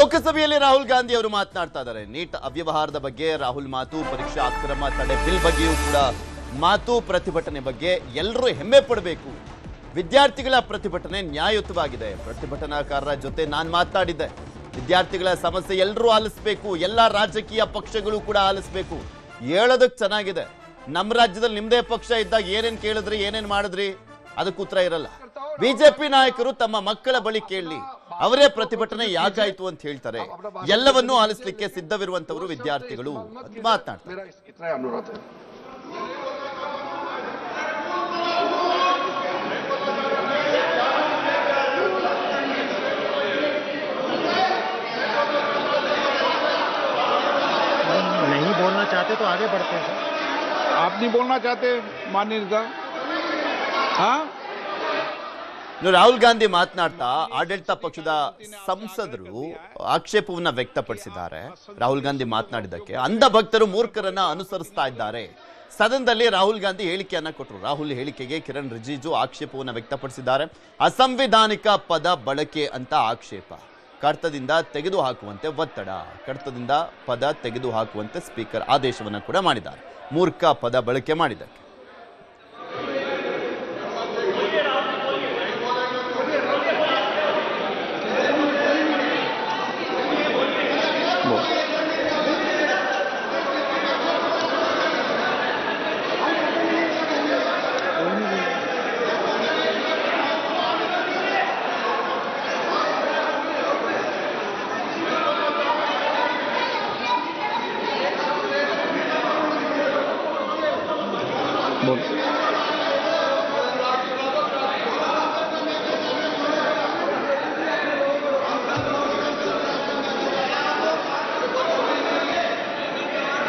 ಲೋಕಸಭೆಯಲ್ಲಿ ರಾಹುಲ್ ಗಾಂಧಿ ಅವರು ಮಾತನಾಡ್ತಾ ಇದ್ದಾರೆ. ನೀಟ್ ಅವ್ಯವಹಾರದ ಬಗ್ಗೆ ರಾಹುಲ್ ಮಾತು, ಪರೀಕ್ಷಾ ಅಕ್ರಮ ತಡೆ ಬಿಲ್ ಬಗ್ಗೆಯೂ ಕೂಡ ಮಾತು, ಪ್ರತಿಭಟನೆ ಬಗ್ಗೆ ಎಲ್ಲರೂ ಹೆಮ್ಮೆ ಪಡಬೇಕು. ವಿದ್ಯಾರ್ಥಿಗಳ ಪ್ರತಿಭಟನೆ ನ್ಯಾಯಯುತವಾಗಿದೆ. ಪ್ರತಿಭಟನಾಕಾರರ ಜೊತೆ ನಾನು ಮಾತನಾಡಿದ್ದೆ. ವಿದ್ಯಾರ್ಥಿಗಳ ಸಮಸ್ಯೆ ಎಲ್ಲರೂ ಆಲಿಸಬೇಕು, ಎಲ್ಲ ರಾಜಕೀಯ ಪಕ್ಷಗಳು ಕೂಡ ಆಲಿಸಬೇಕು. ಹೇಳೋದಕ್ಕೆ ಚೆನ್ನಾಗಿದೆ. ನಮ್ಮ ರಾಜ್ಯದಲ್ಲಿ ನಿಮ್ಮದೇ ಪಕ್ಷ ಇದ್ದಾಗ ಏನೇನು ಕೇಳಿದ್ರಿ, ಏನೇನು ಮಾಡಿದ್ರಿ, ಅದಕ್ಕೆ ಉತ್ತರ ಇರಲ್ಲ. ಬಿಜೆಪಿ ನಾಯಕರು ತಮ್ಮ ಮಕ್ಕಳ ಬಳಿ ಕೇಳಿ ಅವರೇ ಪ್ರತಿಭಟನೆ ಯಾಕಾಯ್ತು ಅಂತ ಹೇಳ್ತಾರೆ. ಎಲ್ಲವನ್ನೂ ಆಲಿಸಲಿಕ್ಕೆ ಸಿದ್ಧವಿರುವಂತವರು ವಿದ್ಯಾರ್ಥಿಗಳು ಮಾತನಾಡ್ತಾರೆ. नहीं बोलना चाहते तो आगे बढ़ते हैं। आप नहीं बोलना चाहते माननीय नेता? हाँ, ರಾಹುಲ್ ಗಾಂಧಿ ಮಾತನಾಡ್ತಾ ಆಡಳಿತ ಪಕ್ಷದ ಸಂಸದರು ಆಕ್ಷೇಪವನ್ನ ವ್ಯಕ್ತಪಡಿಸಿದ್ದಾರೆ. ರಾಹುಲ್ ಗಾಂಧಿ ಮಾತನಾಡಿದ್ದಕ್ಕೆ ಅಂಧ ಭಕ್ತರು ಮೂರ್ಖರನ್ನ ಅನುಸರಿಸ್ತಾ ಇದ್ದಾರೆ. ಸದನದಲ್ಲಿ ರಾಹುಲ್ ಗಾಂಧಿ ಹೇಳಿಕೆಯನ್ನ ಕೊಟ್ಟರು. ರಾಹುಲ್ ಹೇಳಿಕೆಗೆ ಕಿರಣ್ ರಿಜಿಜು ಆಕ್ಷೇಪವನ್ನ ವ್ಯಕ್ತಪಡಿಸಿದ್ದಾರೆ. ಅಸಂವಿಧಾನಿಕ ಪದ ಬಳಕೆ ಅಂತ ಆಕ್ಷೇಪ. ಕಡತದಿಂದ ತೆಗೆದುಹಾಕುವಂತೆ ಒತ್ತಡ, ಕಡತದಿಂದ ಪದ ತೆಗೆದುಹಾಕುವಂತೆ ಸ್ಪೀಕರ್ ಆದೇಶವನ್ನ ಕೂಡ ಮಾಡಿದ್ದಾರೆ. ಮೂರ್ಖ ಪದ ಬಳಕೆ ಮಾಡಿದ್ದಕ್ಕೆ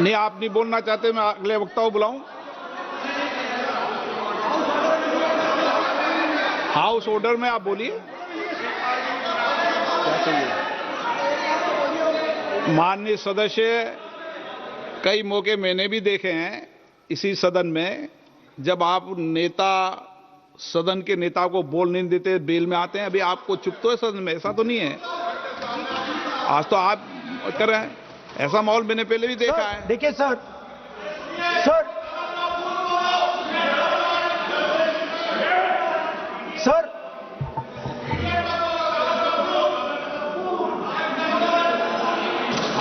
नहीं आप नहीं बोलना चाहते, मैं अगले वक्ता को बुलाऊं? हाउस ऑर्डर में आप बोलिए। क्या चाहिए? माननीय सदस्य, कई मौके मैंने भी देखे हैं इसी सदन में, जब आप नेता सदन के नेता को बोल नहीं देते, बेल में आते हैं। अभी आपको चुप तो है सदन में, ऐसा तो नहीं है। आज तो आप कर रहे हैं, ऐसा माहौल मैंने पहले भी देखा है। देखिए sir,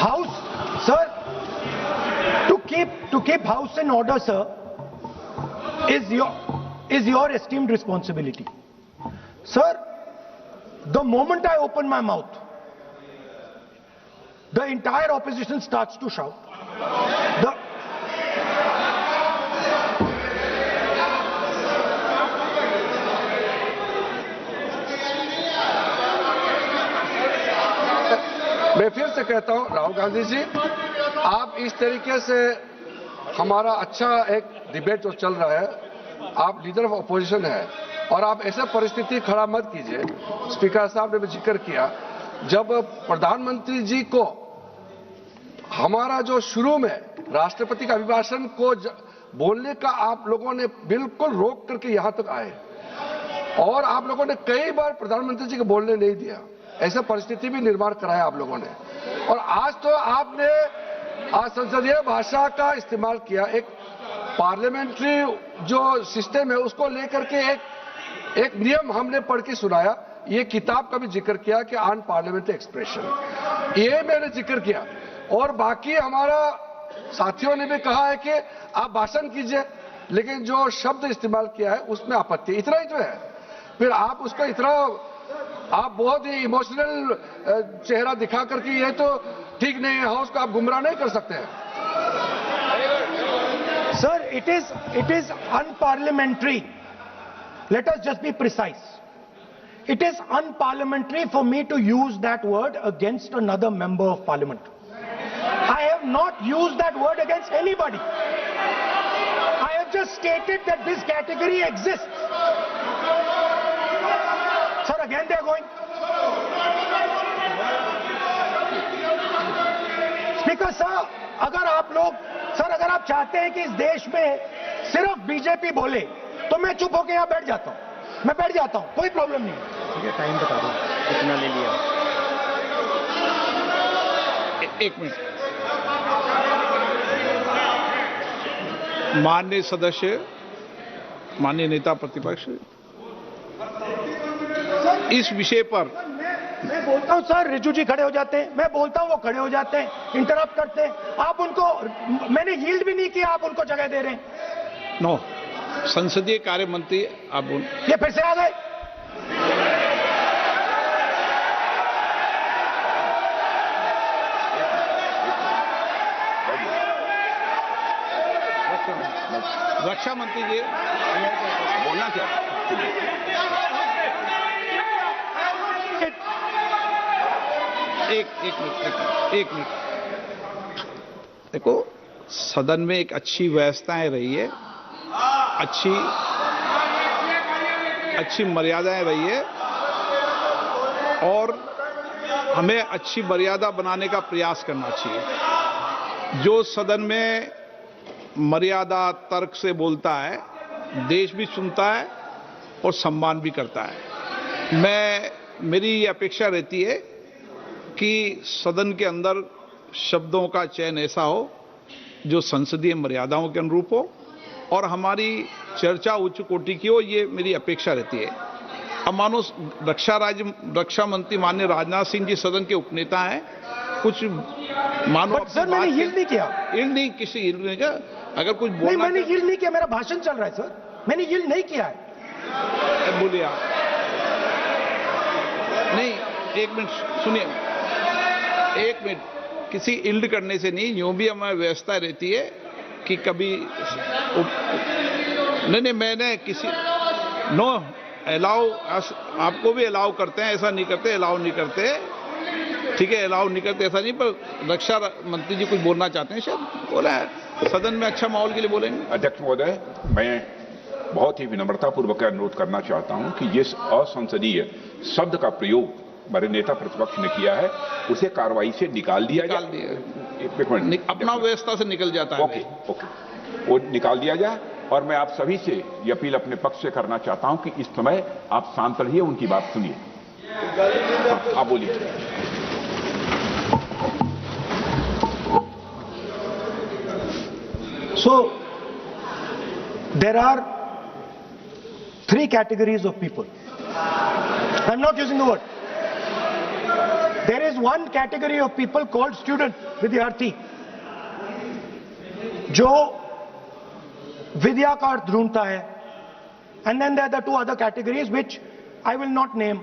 house sir, to keep house in order, sir, is your esteemed responsibility. Sir, the moment I open my mouth, the entire opposition starts to shout. मैं फिर से कहता हूं, राहुल गांधी जी, आप इस तरीके से हमारा अच्छा एक डिबेट जो चल रहा है, आप लीडर ऑफ अपोजिशन है और आप ऐसे परिस्थिति खड़ा मत कीजिए। स्पीकर साहब ने भी जिक्र किया, जब प्रधानमंत्री जी को हमारा जो शुरू में राष्ट्रपति का अभिभाषण को बोलने का आप लोगों ने बिल्कुल रोक करके यहां तक आए और आप लोगों ने कई बार प्रधानमंत्री जी को बोलने नहीं दिया। ऐसा परिस्थिति भी निर्माण कराया आप लोगों ने। और आज तो आपने आज संसदीय भाषा का इस्तेमाल किया, एक पार्लियामेंट्री जो सिस्टम है उसको लेकर के एक नियम हमने पढ़ के सुनाया। ये किताब का भी जिक्र किया कि अन पार्लियामेंट्री एक्सप्रेशन, ये मैंने जिक्र किया। और बाकी हमारा साथियों ने भी कहा है कि आप भाषण कीजिए, लेकिन जो शब्द इस्तेमाल किया है उसमें आपत्ति, इतना ही तो है। फिर आप उसको इतना आप बहुत ही इमोशनल चेहरा दिखा करके ये तो ठीक नहीं है, हाउस को आप गुमराह नहीं कर सकते हैं। Sir, it is unparliamentary. Let us just be precise. It is unparliamentary for me to use that word against another member of parliament. I have not used that word against anybody. I have just stated that this category exists. Sir, again they are going. Speaker sir, अगर आप लोग अगर आप चाहते हैं कि इस देश में सिर्फ बीजेपी बोले तो मैं चुप होकर यहां बैठ जाता हूं, मैं बैठ जाता हूं, कोई प्रॉब्लम नहीं। ठीक है, टाइम बता दो कितना ले लिया। एक मिनट। माननीय सदस्य, माननीय नेता प्रतिपक्ष, इस विषय पर मैं बोलता हूं सर, रिजू जी खड़े हो जाते हैं, मैं बोलता हूं वो खड़े हो जाते हैं, इंटरप्ट करते हैं। आप उनको, मैंने यील्ड भी नहीं किया, आप उनको जगह दे रहे हैं। नो, संसदीय कार्य मंत्री आप ये फिर से आ गए। रक्षा मंत्री जी बोलना क्या? एक मिनट। देखो, सदन में एक अच्छी व्यवस्थाएं रही है, अच्छी मर्यादाएं रही है, और हमें अच्छी मर्यादा बनाने का प्रयास करना चाहिए। जो सदन में मर्यादा तर्क से बोलता है, देश भी सुनता है और सम्मान भी करता है। मेरी ये अपेक्षा रहती है कि सदन के अंदर शब्दों का चयन ऐसा हो जो संसदीय मर्यादाओं के अनुरूप हो और हमारी चर्चा उच्च कोटि की हो, ये मेरी अपेक्षा रहती है। अब मानो रक्षा मंत्री माननीय राजनाथ सिंह जी सदन के उपनेता हैं, कुछ मानो सर मैंने यील्ड नहीं किया, किसी यील्ड नहीं किया। अगर कुछ नहीं, मैंने यील्ड नहीं किया, मेरा भाषण चल रहा है सर, मैंने यील्ड नहीं किया है। बोलिए आप। नहीं, एक मिनट सुनिए, एक मिनट। किसी इल्ड करने से नहीं, यूं भी हमारी व्यवस्था रहती है कि कभी नहीं, मैंने किसी नो अलाउ, आपको भी अलाउ करते हैं, ऐसा नहीं करते, अलाउ नहीं करते, ठीक है, अलाउ नहीं करते ऐसा नहीं। पर रक्षा मंत्री जी कुछ बोलना चाहते हैं, शायद बोला है, सदन में अच्छा माहौल के लिए बोलेंगे। अध्यक्ष महोदय, मैं बहुत ही विनम्रतापूर्वक अनुरोध करना चाहता हूं कि जिस असंसदीय शब्द का प्रयोग हमारे नेता प्रतिपक्ष ने किया है, उसे कार्रवाई से निकाल दिया जाए। अपना व्यवस्था से निकल जाता है। ओके, वो निकाल दिया जाए। और मैं आप सभी से ये अपील अपने पक्ष से करना चाहता हूं कि इस समय आप शांत रहिए, उनकी बात सुनिए। आप बोलिए। So, there are 3 categories of people. I'm not using the word. There is one category of people called student, विद्यार्थी, जो विद्या का अर्थ ढूंढता है, and then there are the 2 other categories which I will not name.